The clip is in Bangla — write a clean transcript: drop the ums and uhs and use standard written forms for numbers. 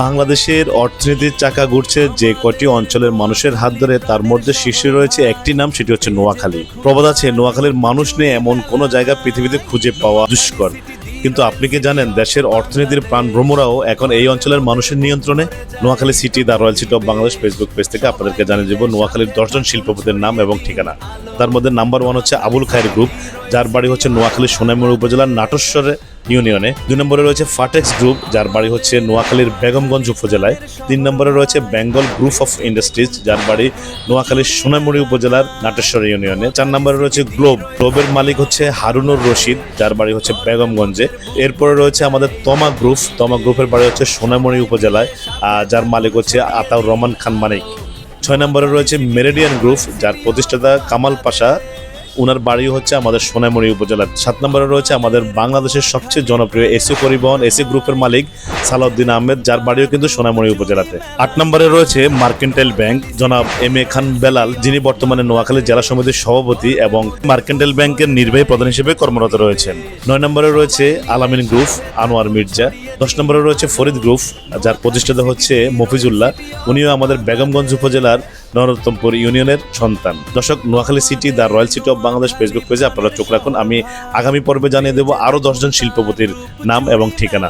বাংলাদেশের অর্থনীতির চাকা ঘুরছে যে কটি অঞ্চলের মানুষের হাত ধরে, তার মধ্যে শীর্ষে রয়েছে একটি নাম, সেটি হচ্ছে নোয়াখালী। প্রবাদ আছে, নোয়াখালীর মানুষ নিয়ে এমন কোনো জায়গা পৃথিবীতে খুঁজে পাওয়া দুষ্কর। কিন্তু আপনি কি জানেন, দেশের অর্থনীতির প্রাণভ্রমরাও এখন এই অঞ্চলের মানুষের নিয়ন্ত্রণে? Noakhali city, the royal city of Bangladesh Facebook page থেকে আপনাদেরকে জানিয়ে দেবো নোয়াখালীর 10জন শিল্পপতির নাম এবং ঠিকানা। তার মধ্যে নাম্বার 1 হচ্ছে আবুল খায়ের গ্রুপ, যার বাড়ি হচ্ছে নোয়াখালীর সোনাইমুড়ি উপজেলার নাটোরশ্বরে ইউনিয়নে। 2 নম্বরে রয়েছে ফাটেক্স গ্রুপ, যার বাড়ি হচ্ছে নোয়াখালীর বেগমগঞ্জ উপজেলায়। 3 নম্বরে রয়েছে বেঙ্গল গ্রুপ অফ ইন্ডাস্ট্রিজ, যার বাড়ি নোয়াখালীর সোনাইমুড়ি উপজেলার নাটেশ্বর ইউনিয়নে। 4 নম্বরে রয়েছে গ্লোবের মালিক হচ্ছে হারুনুর রশিদ, যার বাড়ি হচ্ছে বেগমগঞ্জে। এরপরে রয়েছে আমাদের তমা গ্রুপের বাড়ি হচ্ছে সোনাইমুড়ি উপজেলায়, যার মালিক হচ্ছে আতাউর রহমান খান মানিক। 6 নম্বরে রয়েছে মেরিডিয়ান গ্রুপ, যার প্রতিষ্ঠাতা কামাল পাশা, ওনার বাড়ি হচ্ছে আমাদের সোনাইমুড়ি উপজেলার। 7 নম্বরে রয়েছে আমাদের বাংলাদেশের সবচেয়ে জনপ্রিয় এসি পরিবহন গ্রুপের মালিক সালাউদ্দিন আহমেদ, যার বাড়িও কিন্তু সোনাইমুড়ি উপজেলাতে। 8 নম্বরে রয়েছে মার্কেন্টাইল ব্যাংক, জনাব এম এ খান বেলাল, যিনি বর্তমানে নোয়াখালী জেলা সমিতির সভাপতি এবং মার্কেন্টাইল ব্যাংকের নির্বাহী প্রধান হিসেবে কর্মরত রয়েছেন। 9 নম্বরে রয়েছে আলামিন গ্রুপ, আনোয়ার মির্জা। 10 নম্বরে রয়েছে ফরিদ গ্রুপ, যার প্রতিষ্ঠাতা হচ্ছে মফিজুল্লাহ, উনিও আমাদের বেগমগঞ্জ উপজেলার নরোত্তমপুর ইউনিয়নের সন্তান। দর্শক, Noakhali city, the royal city of Bangladesh Facebook পেজে আপনারা চোখ রাখুন। আমি আগামী পর্বে জানিয়ে দেবো আরও 10জন শিল্পপতির নাম এবং ঠিকানা।